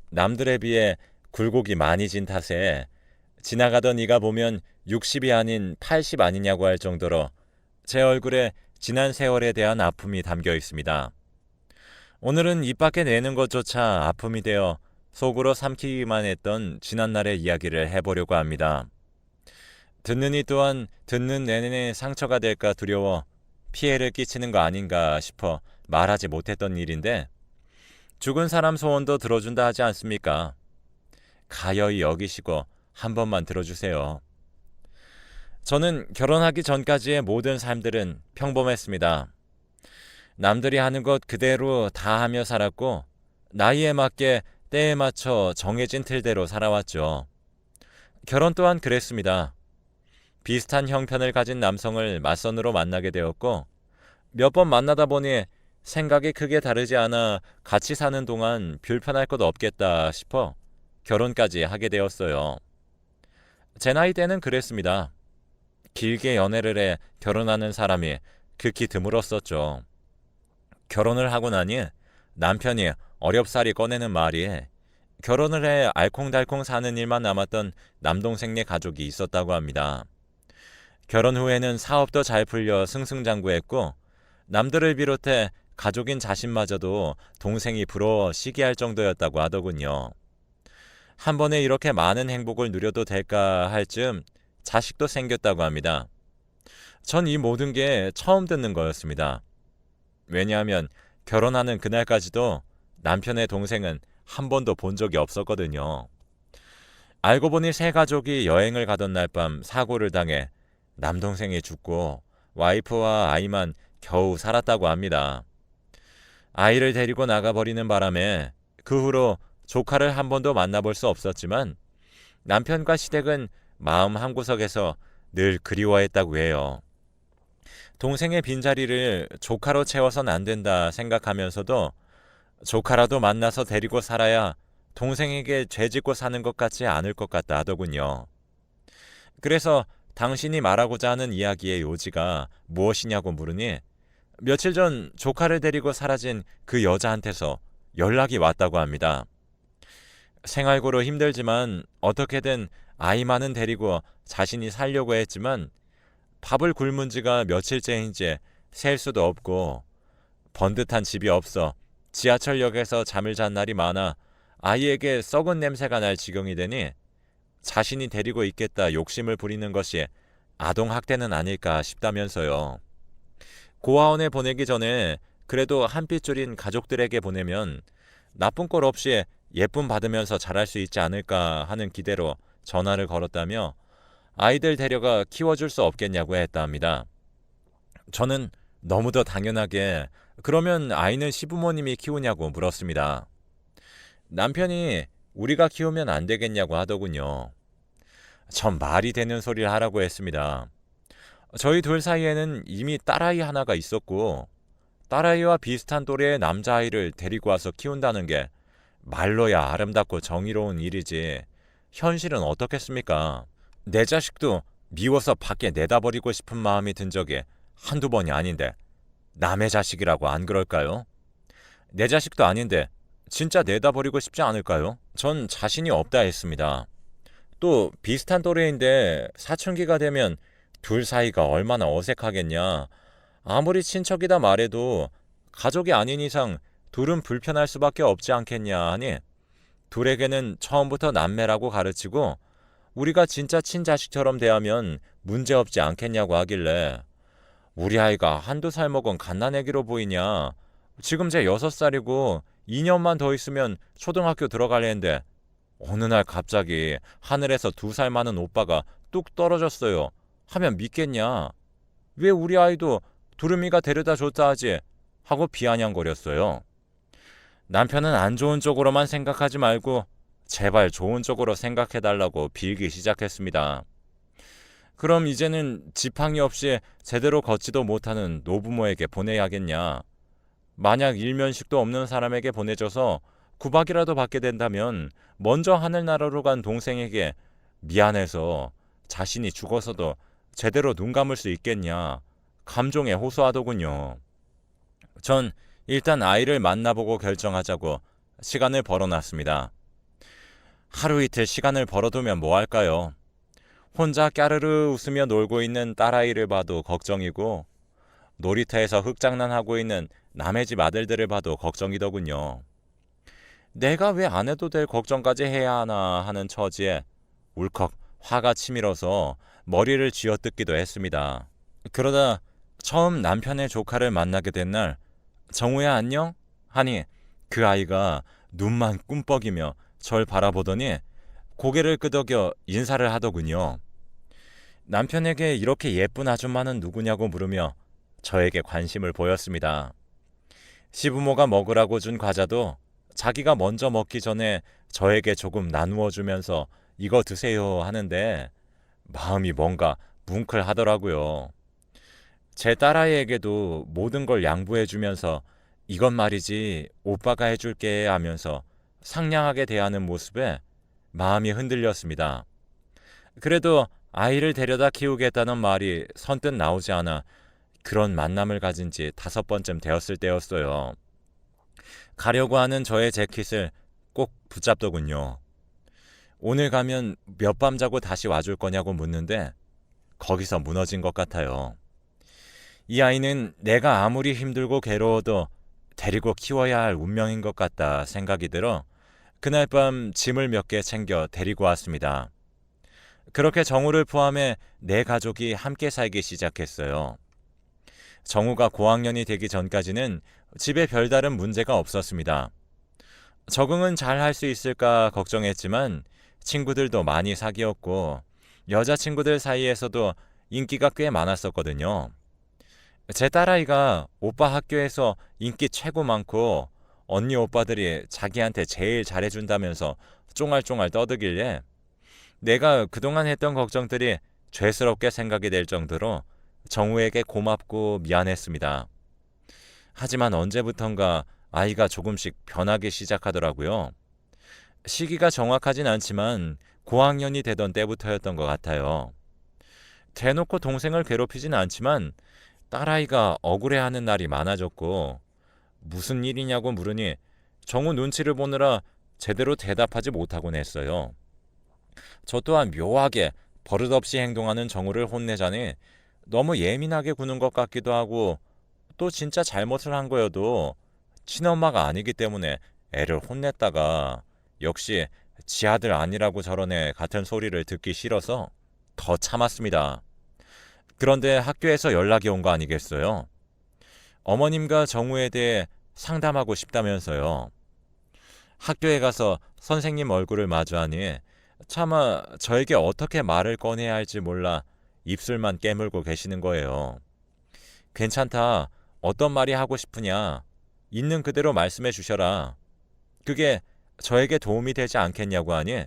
남들에 비해 굴곡이 많이 진 탓에 지나가던 이가 보면 60이 아닌 80 아니냐고 할 정도로 제 얼굴에 지난 세월에 대한 아픔이 담겨 있습니다. 오늘은 입 밖에 내는 것조차 아픔이 되어 속으로 삼키기만 했던 지난날의 이야기를 해보려고 합니다. 듣는 이 또한 듣는 내내 상처가 될까 두려워 피해를 끼치는 거 아닌가 싶어 말하지 못했던 일인데, 죽은 사람 소원도 들어준다 하지 않습니까? 가여이 여기시고 한 번만 들어주세요. 저는 결혼하기 전까지의 모든 삶들은 평범했습니다. 남들이 하는 것 그대로 다 하며 살았고, 나이에 맞게 때에 맞춰 정해진 틀대로 살아왔죠. 결혼 또한 그랬습니다. 비슷한 형편을 가진 남성을 맞선으로 만나게 되었고, 몇 번 만나다 보니 생각이 크게 다르지 않아 같이 사는 동안 불편할 것 없겠다 싶어 결혼까지 하게 되었어요. 제 나이 때는 그랬습니다. 길게 연애를 해 결혼하는 사람이 극히 드물었었죠. 결혼을 하고 나니 남편이 어렵사리 꺼내는 말이, 결혼을 해 알콩달콩 사는 일만 남았던 남동생네 가족이 있었다고 합니다. 결혼 후에는 사업도 잘 풀려 승승장구했고, 남들을 비롯해 가족인 자신마저도 동생이 부러워 시기할 정도였다고 하더군요. 한 번에 이렇게 많은 행복을 누려도 될까 할 즈음 자식도 생겼다고 합니다. 전 이 모든 게 처음 듣는 거였습니다. 왜냐하면 결혼하는 그날까지도 남편의 동생은 한 번도 본 적이 없었거든요. 알고 보니 세 가족이 여행을 가던 날 밤 사고를 당해 남동생이 죽고 와이프와 아이만 겨우 살았다고 합니다. 아이를 데리고 나가버리는 바람에 그 후로 조카를 한 번도 만나볼 수 없었지만, 남편과 시댁은 마음 한구석에서 늘 그리워했다고 해요. 동생의 빈자리를 조카로 채워선 안 된다 생각하면서도 조카라도 만나서 데리고 살아야 동생에게 죄짓고 사는 것 같지 않을 것 같다 하더군요. 그래서 당신이 말하고자 하는 이야기의 요지가 무엇이냐고 물으니, 며칠 전 조카를 데리고 사라진 그 여자한테서 연락이 왔다고 합니다. 생활고로 힘들지만 어떻게든 아이만은 데리고 자신이 살려고 했지만, 밥을 굶은 지가 며칠째인지 셀 수도 없고 번듯한 집이 없어 지하철역에서 잠을 잔 날이 많아 아이에게 썩은 냄새가 날 지경이 되니 자신이 데리고 있겠다 욕심을 부리는 것이 아동학대는 아닐까 싶다면서요. 고아원에 보내기 전에 그래도 한 핏줄인 가족들에게 보내면 나쁜 꼴 없이 예쁨 받으면서 자랄 수 있지 않을까 하는 기대로 전화를 걸었다며 아이들 데려가 키워줄 수 없겠냐고 했다 합니다. 저는 너무도 당연하게 그러면 아이는 시부모님이 키우냐고 물었습니다. 남편이 우리가 키우면 안 되겠냐고 하더군요. 전 말이 되는 소리를 하라고 했습니다. 저희 둘 사이에는 이미 딸아이 하나가 있었고, 딸아이와 비슷한 또래의 남자아이를 데리고 와서 키운다는 게 말로야 아름답고 정의로운 일이지 현실은 어떻겠습니까? 내 자식도 미워서 밖에 내다버리고 싶은 마음이 든 적이 한두 번이 아닌데 남의 자식이라고 안 그럴까요? 내 자식도 아닌데 진짜 내다버리고 싶지 않을까요? 전 자신이 없다 했습니다. 또 비슷한 또래인데 사춘기가 되면 둘 사이가 얼마나 어색하겠냐. 아무리 친척이다 말해도 가족이 아닌 이상 둘은 불편할 수밖에 없지 않겠냐 하니, 둘에게는 처음부터 남매라고 가르치고 우리가 진짜 친자식처럼 대하면 문제없지 않겠냐고 하길래, 우리 아이가 한두 살 먹은 갓난아기로 보이냐. 지금 제 6살이고 2년만 더 있으면 초등학교 들어갈래는데 어느 날 갑자기 하늘에서 2살 많은 오빠가 뚝 떨어졌어요 하면 믿겠냐. 왜 우리 아이도 두루미가 데려다 줬다 하지 하고 비아냥거렸어요. 남편은 안 좋은 쪽으로만 생각하지 말고 제발 좋은 쪽으로 생각해달라고 빌기 시작했습니다. 그럼 이제는 지팡이 없이 제대로 걷지도 못하는 노부모에게 보내야겠냐. 만약 일면식도 없는 사람에게 보내줘서 구박이라도 받게 된다면 먼저 하늘나라로 간 동생에게 미안해서 자신이 죽어서도 제대로 눈 감을 수 있겠냐 감정에 호소하더군요. 전 일단 아이를 만나보고 결정하자고 시간을 벌어놨습니다. 하루 이틀 시간을 벌어두면 뭐 할까요? 혼자 까르르 웃으며 놀고 있는 딸아이를 봐도 걱정이고 놀이터에서 흙장난하고 있는 남의 집 아들들을 봐도 걱정이더군요. 내가 왜 안 해도 될 걱정까지 해야 하나 하는 처지에 울컥 화가 치밀어서 머리를 쥐어뜯기도 했습니다. 그러다 처음 남편의 조카를 만나게 된 날, 정우야 안녕? 하니 그 아이가 눈만 꿈뻑이며 절 바라보더니 고개를 끄덕여 인사를 하더군요. 남편에게 이렇게 예쁜 아줌마는 누구냐고 물으며 저에게 관심을 보였습니다. 시부모가 먹으라고 준 과자도 자기가 먼저 먹기 전에 저에게 조금 나누어 주면서 이거 드세요 하는데 마음이 뭔가 뭉클하더라고요. 제 딸아이에게도 모든 걸 양보해 주면서 이건 말이지 오빠가 해줄게 하면서 상냥하게 대하는 모습에 마음이 흔들렸습니다. 그래도 아이를 데려다 키우겠다는 말이 선뜻 나오지 않아 그런 만남을 가진 지 5번쯤 되었을 때였어요. 가려고 하는 저의 재킷을 꼭 붙잡더군요. 오늘 가면 몇 밤 자고 다시 와줄 거냐고 묻는데 거기서 무너진 것 같아요. 이 아이는 내가 아무리 힘들고 괴로워도 데리고 키워야 할 운명인 것 같다 생각이 들어 그날 밤 짐을 몇 개 챙겨 데리고 왔습니다. 그렇게 정우를 포함해 4가족이 함께 살기 시작했어요. 정우가 고학년이 되기 전까지는 집에 별다른 문제가 없었습니다. 적응은 잘 할 수 있을까 걱정했지만 친구들도 많이 사귀었고 여자친구들 사이에서도 인기가 꽤 많았었거든요. 제 딸아이가 오빠 학교에서 인기 최고 많고 언니 오빠들이 자기한테 제일 잘해준다면서 쫑알쫑알 떠들길래 내가 그동안 했던 걱정들이 죄스럽게 생각이 될 정도로 정우에게 고맙고 미안했습니다. 하지만 언제부턴가 아이가 조금씩 변하기 시작하더라고요. 시기가 정확하진 않지만 고학년이 되던 때부터였던 것 같아요. 대놓고 동생을 괴롭히진 않지만 딸아이가 억울해하는 날이 많아졌고 무슨 일이냐고 물으니 정우 눈치를 보느라 제대로 대답하지 못하곤 했어요. 저 또한 묘하게 버릇없이 행동하는 정우를 혼내자니 너무 예민하게 구는 것 같기도 하고 또 진짜 잘못을 한 거여도 친엄마가 아니기 때문에 애를 혼냈다가 역시 지 아들 아니라고 저런 애 같은 소리를 듣기 싫어서 더 참았습니다. 그런데 학교에서 연락이 온 거 아니겠어요? 어머님과 정우에 대해 상담하고 싶다면서요. 학교에 가서 선생님 얼굴을 마주하니 차마 저에게 어떻게 말을 꺼내야 할지 몰라 입술만 깨물고 계시는 거예요. 괜찮다. 어떤 말이 하고 싶으냐. 있는 그대로 말씀해 주셔라. 그게 저에게 도움이 되지 않겠냐고 하니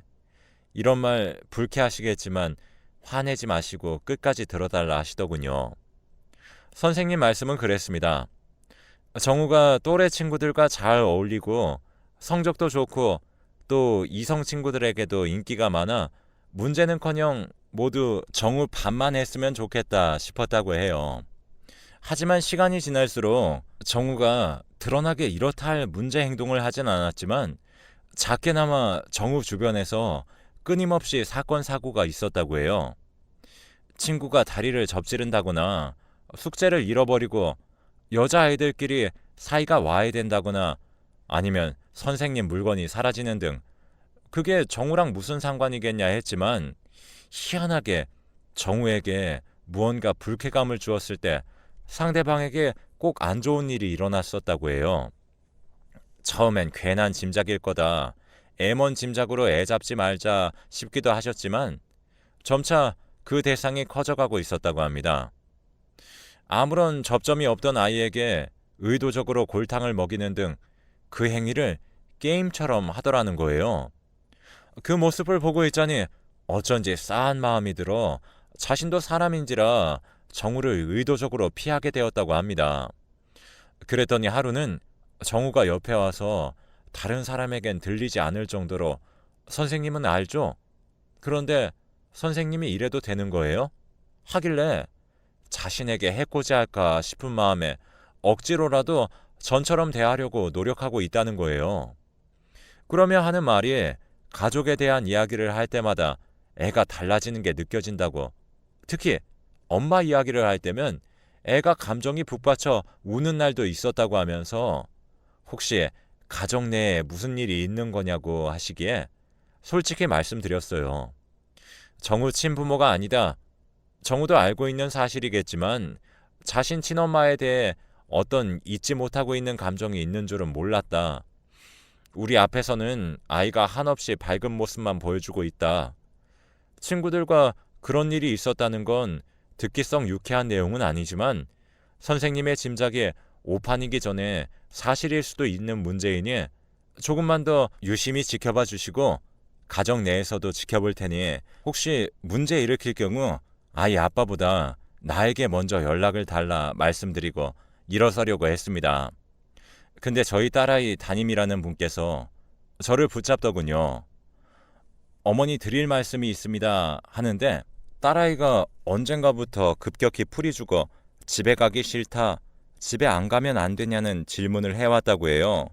이런 말 불쾌하시겠지만 화내지 마시고 끝까지 들어달라 하시더군요. 선생님 말씀은 그랬습니다. 정우가 또래 친구들과 잘 어울리고 성적도 좋고 또 이성 친구들에게도 인기가 많아 문제는커녕 모두 정우 반만 했으면 좋겠다 싶었다고 해요. 하지만 시간이 지날수록 정우가 드러나게 이렇다 할 문제 행동을 하진 않았지만 작게나마 정우 주변에서 끊임없이 사건 사고가 있었다고 해요. 친구가 다리를 접지른다거나 숙제를 잃어버리고 여자아이들끼리 사이가 와해된다거나 아니면 선생님 물건이 사라지는 등 그게 정우랑 무슨 상관이겠냐 했지만 희한하게 정우에게 무언가 불쾌감을 주었을 때 상대방에게 꼭 안 좋은 일이 일어났었다고 해요. 처음엔 괜한 짐작일 거다. 애먼 짐작으로 애 잡지 말자 싶기도 하셨지만 점차 그 대상이 커져가고 있었다고 합니다. 아무런 접점이 없던 아이에게 의도적으로 골탕을 먹이는 등 그 행위를 게임처럼 하더라는 거예요. 그 모습을 보고 있자니 어쩐지 싸한 마음이 들어 자신도 사람인지라 정우를 의도적으로 피하게 되었다고 합니다. 그랬더니 하루는 정우가 옆에 와서 다른 사람에겐 들리지 않을 정도로 선생님은 알죠? 그런데 선생님이 이래도 되는 거예요? 하길래 자신에게 해코지 할까 싶은 마음에 억지로라도 전처럼 대하려고 노력하고 있다는 거예요. 그러며 하는 말이 가족에 대한 이야기를 할 때마다 애가 달라지는 게 느껴진다고. 특히 엄마 이야기를 할 때면 애가 감정이 북받쳐 우는 날도 있었다고 하면서 혹시 가족 내에 무슨 일이 있는 거냐고 하시기에 솔직히 말씀드렸어요. 정우 친부모가 아니다. 정우도 알고 있는 사실이겠지만 자신 친엄마에 대해 어떤 잊지 못하고 있는 감정이 있는 줄은 몰랐다. 우리 앞에서는 아이가 한없이 밝은 모습만 보여주고 있다. 친구들과 그런 일이 있었다는 건 듣기성 유쾌한 내용은 아니지만 선생님의 짐작이 오판이기 전에 사실일 수도 있는 문제이니 조금만 더 유심히 지켜봐 주시고 가정 내에서도 지켜볼 테니 혹시 문제 일으킬 경우 아이 아빠보다 나에게 먼저 연락을 달라 말씀드리고 일어서려고 했습니다. 근데 저희 딸아이 담임이라는 분께서 저를 붙잡더군요. 어머니 드릴 말씀이 있습니다 하는데 딸아이가 언젠가부터 급격히 풀이 죽어 집에 가기 싫다, 집에 안 가면 안 되냐는 질문을 해왔다고 해요.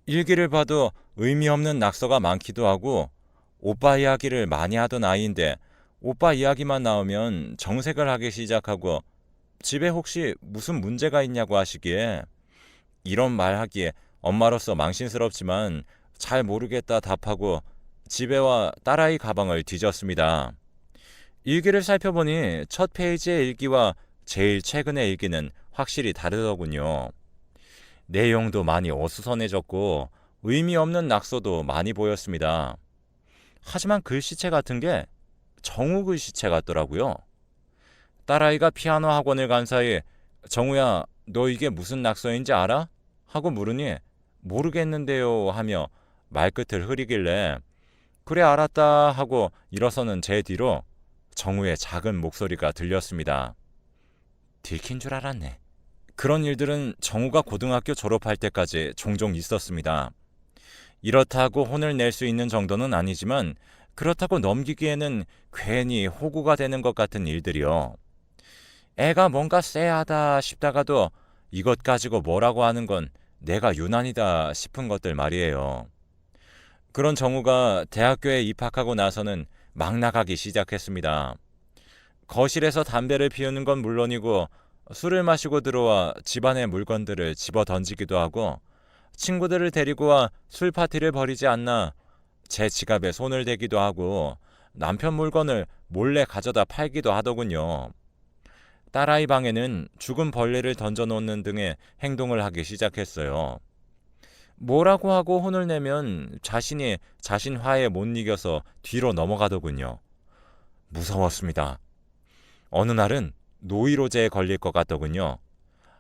일기를 봐도 의미 없는 낙서가 많기도 하고 오빠 이야기를 많이 하던 아이인데 오빠 이야기만 나오면 정색을 하기 시작하고 집에 혹시 무슨 문제가 있냐고 하시기에 이런 말 하기에 엄마로서 망신스럽지만 잘 모르겠다 답하고 집에 와 딸아이 가방을 뒤졌습니다. 일기를 살펴보니 첫 페이지의 일기와 제일 최근의 일기는 확실히 다르더군요. 내용도 많이 어수선해졌고 의미 없는 낙서도 많이 보였습니다. 하지만 글씨체 같은 게 정우 글씨체 같더라고요. 딸아이가 피아노 학원을 간 사이 정우야 너 이게 무슨 낙서인지 알아? 하고 물으니 모르겠는데요 하며 말끝을 흐리길래 그래 알았다 하고 일어서는 제 뒤로 정우의 작은 목소리가 들렸습니다. 들킨 줄 알았네. 그런 일들은 정우가 고등학교 졸업할 때까지 종종 있었습니다. 이렇다고 혼을 낼 수 있는 정도는 아니지만 그렇다고 넘기기에는 괜히 호구가 되는 것 같은 일들이요. 애가 뭔가 쎄하다 싶다가도 이것 가지고 뭐라고 하는 건 내가 유난이다 싶은 것들 말이에요. 그런 정우가 대학교에 입학하고 나서는 막 나가기 시작했습니다. 거실에서 담배를 피우는 건 물론이고 술을 마시고 들어와 집안의 물건들을 집어 던지기도 하고 친구들을 데리고 와 술 파티를 벌이지 않나 제 지갑에 손을 대기도 하고 남편 물건을 몰래 가져다 팔기도 하더군요. 딸아이 방에는 죽은 벌레를 던져놓는 등의 행동을 하기 시작했어요. 뭐라고 하고 혼을 내면 자신이 자신 화에 못 이겨서 뒤로 넘어가더군요. 무서웠습니다. 어느 날은 노이로제에 걸릴 것 같더군요.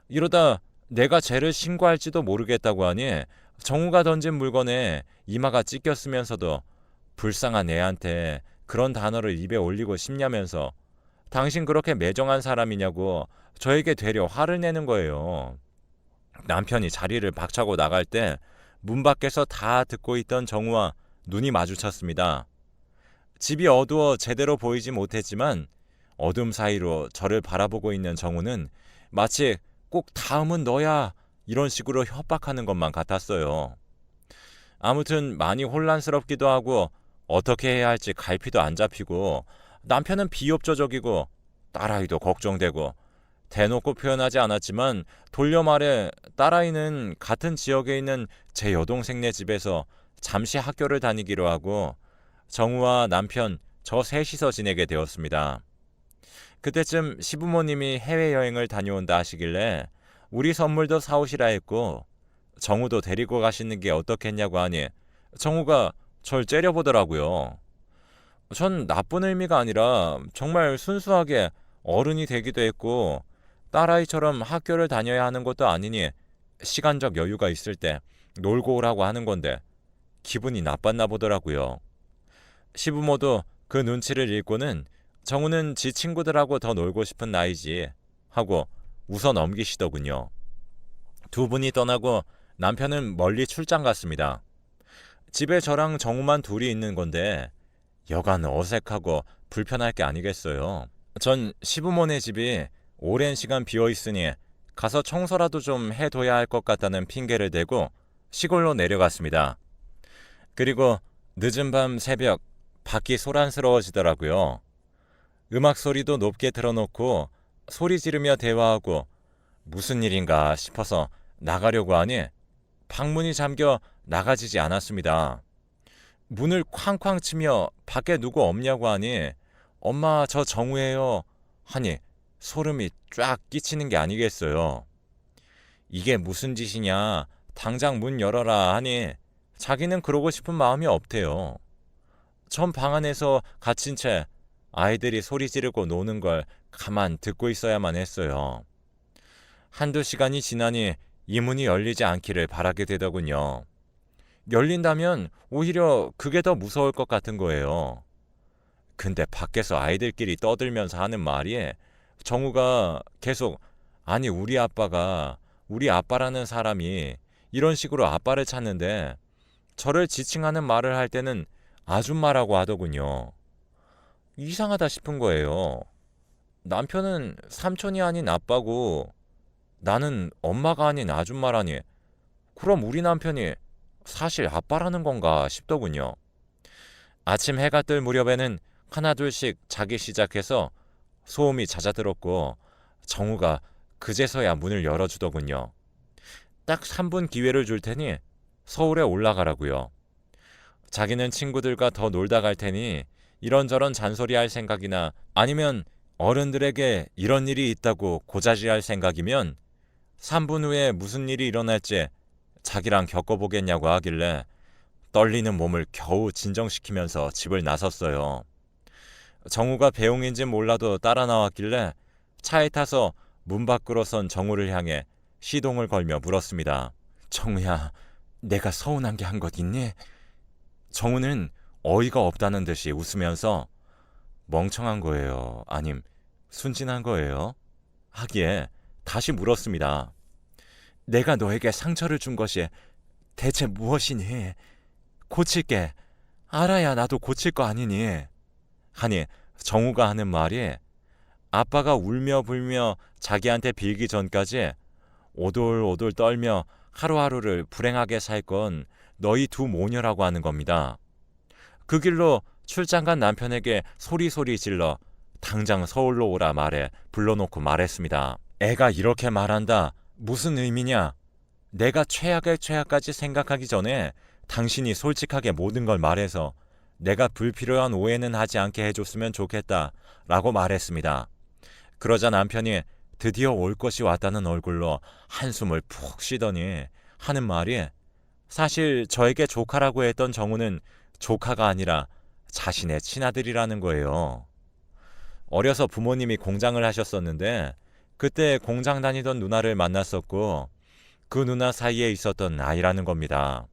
이러다 내가 죄를 신고할지도 모르겠다고 하니 정우가 던진 물건에 이마가 찢겼으면서도 불쌍한 애한테 그런 단어를 입에 올리고 싶냐면서 당신 그렇게 매정한 사람이냐고 저에게 되려 화를 내는 거예요. 남편이 자리를 박차고 나갈 때 문 밖에서 다 듣고 있던 정우와 눈이 마주쳤습니다. 집이 어두워 제대로 보이지 못했지만 어둠 사이로 저를 바라보고 있는 정우는 마치 꼭 다음은 너야 이런 식으로 협박하는 것만 같았어요. 아무튼 많이 혼란스럽기도 하고 어떻게 해야 할지 갈피도 안 잡히고 남편은 비협조적이고 딸아이도 걱정되고 대놓고 표현하지 않았지만 돌려 말해 딸아이는 같은 지역에 있는 제 여동생네 집에서 잠시 학교를 다니기로 하고 정우와 남편 저 셋이서 지내게 되었습니다. 그때쯤 시부모님이 해외여행을 다녀온다 하시길래 우리 선물도 사오시라 했고 정우도 데리고 가시는 게 어떻겠냐고 하니 정우가 절 째려보더라고요. 전 나쁜 의미가 아니라 정말 순수하게 어른이 되기도 했고 딸아이처럼 학교를 다녀야 하는 것도 아니니 시간적 여유가 있을 때 놀고 오라고 하는 건데 기분이 나빴나 보더라고요. 시부모도 그 눈치를 읽고는 정우는 지 친구들하고 더 놀고 싶은 나이지 하고 웃어 넘기시더군요. 두 분이 떠나고 남편은 멀리 출장 갔습니다. 집에 저랑 정우만 둘이 있는 건데 여간 어색하고 불편할 게 아니겠어요. 전 시부모네 집이 오랜 시간 비어 있으니 가서 청소라도 좀 해둬야 할 것 같다는 핑계를 대고 시골로 내려갔습니다. 그리고 늦은 밤 새벽 밖이 소란스러워지더라고요. 음악 소리도 높게 틀어놓고 소리 지르며 대화하고 무슨 일인가 싶어서 나가려고 하니 방문이 잠겨 나가지지 않았습니다. 문을 쾅쾅 치며 밖에 누구 없냐고 하니 엄마 저 정우예요 하니 소름이 쫙 끼치는 게 아니겠어요. 이게 무슨 짓이냐 당장 문 열어라 하니 자기는 그러고 싶은 마음이 없대요. 전 방 안에서 갇힌 채 아이들이 소리 지르고 노는 걸 가만 듣고 있어야만 했어요. 한두 시간이 지나니 이 문이 열리지 않기를 바라게 되더군요. 열린다면 오히려 그게 더 무서울 것 같은 거예요. 근데 밖에서 아이들끼리 떠들면서 하는 말이 정우가 계속 아니 우리 아빠라는 사람이 이런 식으로 아빠를 찾는데 저를 지칭하는 말을 할 때는 아줌마라고 하더군요. 이상하다 싶은 거예요. 남편은 삼촌이 아닌 아빠고 나는 엄마가 아닌 아줌마라니 그럼 우리 남편이 사실 아빠라는 건가 싶더군요. 아침 해가 뜰 무렵에는 하나둘씩 자기 시작해서 소음이 잦아들었고 정우가 그제서야 문을 열어주더군요. 딱 3분 기회를 줄 테니 서울에 올라가라고요. 자기는 친구들과 더 놀다 갈 테니 이런저런 잔소리할 생각이나 아니면 어른들에게 이런 일이 있다고 고자질할 생각이면 3분 후에 무슨 일이 일어날지 자기랑 겪어보겠냐고 하길래 떨리는 몸을 겨우 진정시키면서 집을 나섰어요. 정우가 배웅인지 몰라도 따라 나왔길래 차에 타서 문 밖으로 선 정우를 향해 시동을 걸며 물었습니다. 정우야, 내가 서운한 게 한 것 있니? 정우는 어이가 없다는 듯이 웃으면서 멍청한 거예요? 아님 순진한 거예요? 하기에 다시 물었습니다. 내가 너에게 상처를 준 것이 대체 무엇이니? 고칠게. 알아야 나도 고칠 거 아니니? 하니 정우가 하는 말이 아빠가 울며 불며 자기한테 빌기 전까지 오돌오돌 떨며 하루하루를 불행하게 살 건 너희 두 모녀라고 하는 겁니다. 그 길로 출장 간 남편에게 소리소리 질러 당장 서울로 오라 말해 불러놓고 말했습니다. 애가 이렇게 말한다. 무슨 의미냐? 내가 최악의 최악까지 생각하기 전에 당신이 솔직하게 모든 걸 말해서 내가 불필요한 오해는 하지 않게 해줬으면 좋겠다 라고 말했습니다. 그러자 남편이 드디어 올 것이 왔다는 얼굴로 한숨을 푹 쉬더니 하는 말이 사실 저에게 조카라고 했던 정우는 조카가 아니라 자신의 친아들이라는 거예요. 어려서 부모님이 공장을 하셨었는데 그때 공장 다니던 누나를 만났었고 그 누나 사이에 있었던 아이라는 겁니다.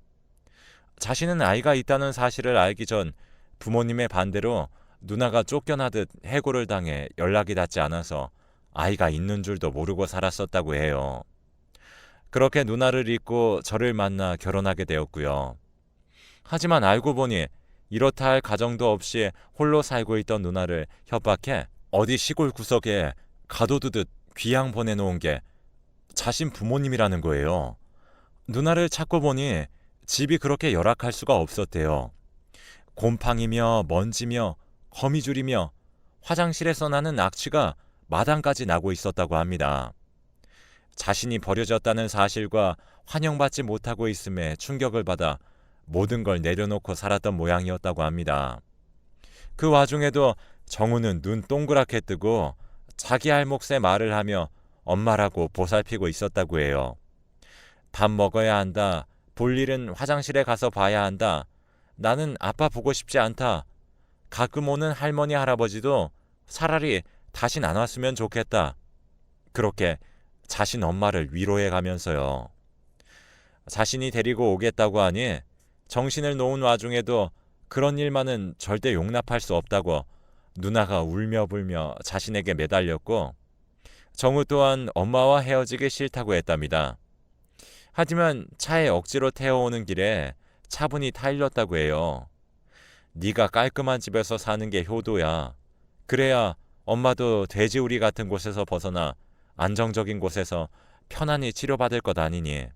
자신은 아이가 있다는 사실을 알기 전 부모님의 반대로 누나가 쫓겨나듯 해고를 당해 연락이 닿지 않아서 아이가 있는 줄도 모르고 살았었다고 해요. 그렇게 누나를 잊고 저를 만나 결혼하게 되었고요. 하지만 알고 보니 이렇다 할 가정도 없이 홀로 살고 있던 누나를 협박해 어디 시골 구석에 가둬두듯 귀양 보내놓은 게 자신 부모님이라는 거예요. 누나를 찾고 보니 집이 그렇게 열악할 수가 없었대요. 곰팡이며 먼지며 거미줄이며 화장실에서 나는 악취가 마당까지 나고 있었다고 합니다. 자신이 버려졌다는 사실과 환영받지 못하고 있음에 충격을 받아 모든 걸 내려놓고 살았던 모양이었다고 합니다. 그 와중에도 정우는 눈 동그랗게 뜨고 자기 할 몫의 말을 하며 엄마라고 보살피고 있었다고 해요. 밥 먹어야 한다. 볼 일은 화장실에 가서 봐야 한다. 나는 아빠 보고 싶지 않다. 가끔 오는 할머니 할아버지도 차라리 다신 안 왔으면 좋겠다. 그렇게 자신 엄마를 위로해 가면서요. 자신이 데리고 오겠다고 하니 정신을 놓은 와중에도 그런 일만은 절대 용납할 수 없다고 누나가 울며 불며 자신에게 매달렸고 정우 또한 엄마와 헤어지기 싫다고 했답니다. 하지만 차에 억지로 태워오는 길에 차분히 타일렀다고 해요. 네가 깔끔한 집에서 사는 게 효도야. 그래야 엄마도 돼지우리 같은 곳에서 벗어나 안정적인 곳에서 편안히 치료받을 것 아니니.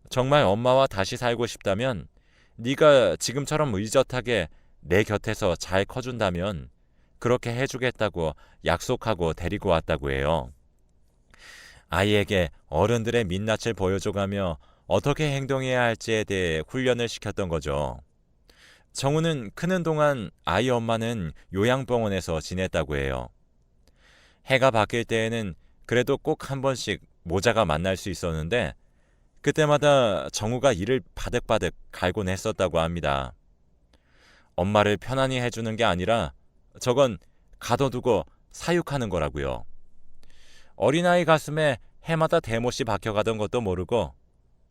정말 엄마와 다시 살고 싶다면 네가 지금처럼 의젓하게 내 곁에서 잘 커준다면 그렇게 해주겠다고 약속하고 데리고 왔다고 해요. 아이에게 어른들의 민낯을 보여줘가며 어떻게 행동해야 할지에 대해 훈련을 시켰던 거죠. 정우는 크는 동안 아이 엄마는 요양병원에서 지냈다고 해요. 해가 바뀔 때에는 그래도 꼭 한 번씩 모자가 만날 수 있었는데 그때마다 정우가 이를 바득바득 갈곤 했었다고 합니다. 엄마를 편안히 해주는 게 아니라 저건 가둬두고 사육하는 거라고요. 어린아이 가슴에 해마다 대못이 박혀가던 것도 모르고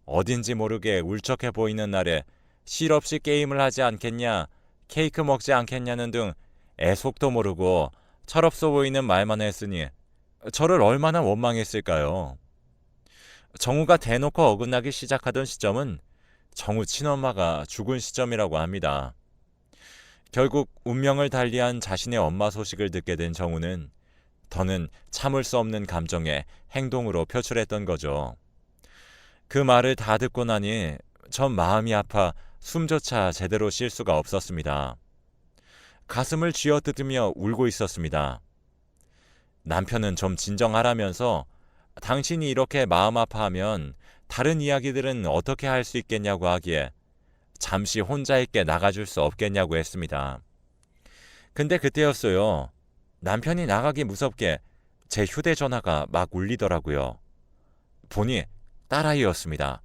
어딘지 모르게 울적해 보이는 날에 실없이 게임을 하지 않겠냐, 케이크 먹지 않겠냐는 등 애속도 모르고 철없어 보이는 말만 했으니 저를 얼마나 원망했을까요. 정우가 대놓고 어긋나기 시작하던 시점은 정우 친엄마가 죽은 시점이라고 합니다. 결국 운명을 달리한 자신의 엄마 소식을 듣게 된 정우는 더는 참을 수 없는 감정에 행동으로 표출했던 거죠. 그 말을 다 듣고 나니 전 마음이 아파 숨조차 제대로 쉴 수가 없었습니다. 가슴을 쥐어뜯으며 울고 있었습니다. 남편은 좀 진정하라면서 당신이 이렇게 마음 아파하면 다른 이야기들은 어떻게 할 수 있겠냐고 하기에 잠시 혼자 있게 나가줄 수 없겠냐고 했습니다. 근데 그때였어요. 남편이 나가기 무섭게 제 휴대전화가 막 울리더라고요. 보니 딸아이였습니다.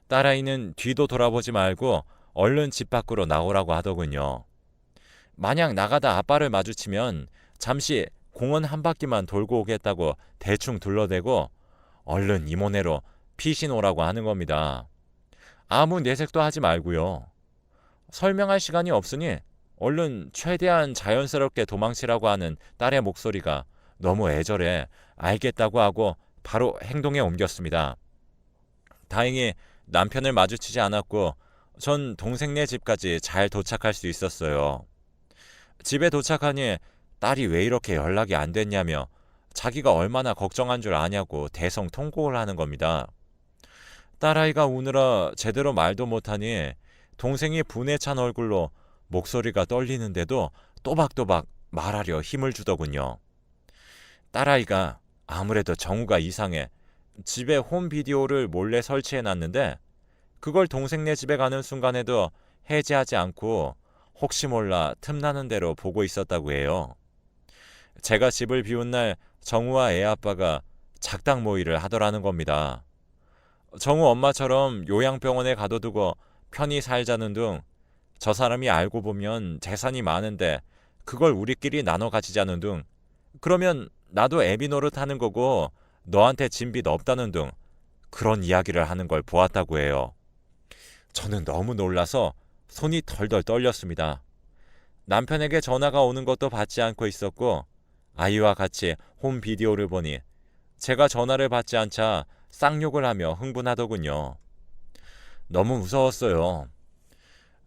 딸아이는 뒤도 돌아보지 말고 얼른 집 밖으로 나오라고 하더군요. 만약 나가다 아빠를 마주치면 잠시 공원 한 바퀴만 돌고 오겠다고 대충 둘러대고 얼른 이모네로 피신 오라고 하는 겁니다. 아무 내색도 하지 말고요. 설명할 시간이 없으니 얼른 최대한 자연스럽게 도망치라고 하는 딸의 목소리가 너무 애절해 알겠다고 하고 바로 행동에 옮겼습니다. 다행히 남편을 마주치지 않았고 전 동생네 집까지 잘 도착할 수 있었어요. 집에 도착하니 딸이 왜 이렇게 연락이 안 됐냐며 자기가 얼마나 걱정한 줄 아냐고 대성통곡을 하는 겁니다. 딸아이가 우느라 제대로 말도 못하니 동생이 분에 찬 얼굴로 목소리가 떨리는데도 또박또박 말하려 힘을 주더군요. 딸아이가 아무래도 정우가 이상해 집에 홈 비디오를 몰래 설치해놨는데 그걸 동생네 집에 가는 순간에도 해제하지 않고 혹시 몰라 틈나는 대로 보고 있었다고 해요. 제가 집을 비운 날 정우와 애 아빠가 작당 모의를 하더라는 겁니다. 정우 엄마처럼 요양병원에 가둬두고 편히 살자는 둥 저 사람이 알고 보면 재산이 많은데 그걸 우리끼리 나눠 가지자는 둥 그러면 나도 애비 노릇하는 거고 너한테 진빚 없다는 둥 그런 이야기를 하는 걸 보았다고 해요. 저는 너무 놀라서 손이 덜덜 떨렸습니다. 남편에게 전화가 오는 것도 받지 않고 있었고 아이와 같이 홈 비디오를 보니 제가 전화를 받지 않자 쌍욕을 하며 흥분하더군요. 너무 무서웠어요.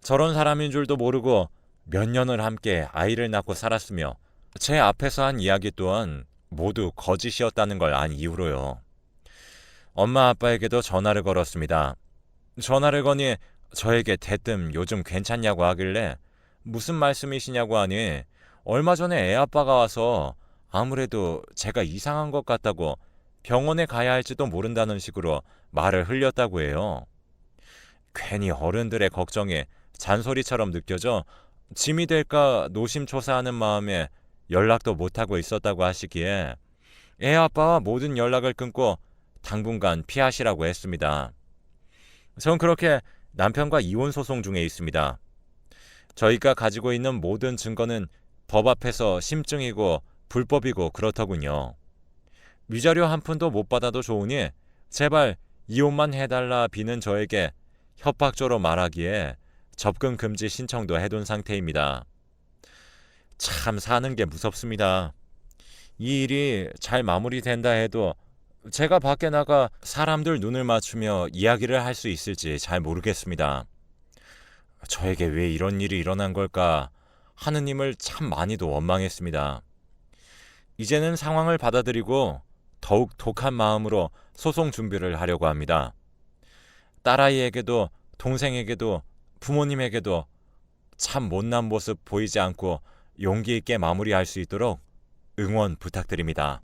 저런 사람인 줄도 모르고 몇 년을 함께 아이를 낳고 살았으며 제 앞에서 한 이야기 또한 모두 거짓이었다는 걸 안 이후로요. 엄마 아빠에게도 전화를 걸었습니다. 전화를 거니 저에게 대뜸 요즘 괜찮냐고 하길래 무슨 말씀이시냐고 하니 얼마 전에 애 아빠가 와서 아무래도 제가 이상한 것 같다고 병원에 가야 할지도 모른다는 식으로 말을 흘렸다고 해요. 괜히 어른들의 걱정에 잔소리처럼 느껴져 짐이 될까 노심초사하는 마음에 연락도 못하고 있었다고 하시기에 애 아빠와 모든 연락을 끊고 당분간 피하시라고 했습니다. 전 그렇게 남편과 이혼 소송 중에 있습니다. 저희가 가지고 있는 모든 증거는 법 앞에서 심증이고 불법이고 그렇더군요. 위자료 한 푼도 못 받아도 좋으니 제발 이혼만 해달라 비는 저에게 협박조로 말하기에 접근 금지 신청도 해둔 상태입니다. 참 사는 게 무섭습니다. 이 일이 잘 마무리된다 해도 제가 밖에 나가 사람들 눈을 맞추며 이야기를 할 수 있을지 잘 모르겠습니다. 저에게 왜 이런 일이 일어난 걸까 하느님을 참 많이도 원망했습니다. 이제는 상황을 받아들이고 더욱 독한 마음으로 소송 준비를 하려고 합니다. 딸아이에게도 동생에게도 부모님에게도 참 못난 모습 보이지 않고 용기 있게 마무리할 수 있도록 응원 부탁드립니다.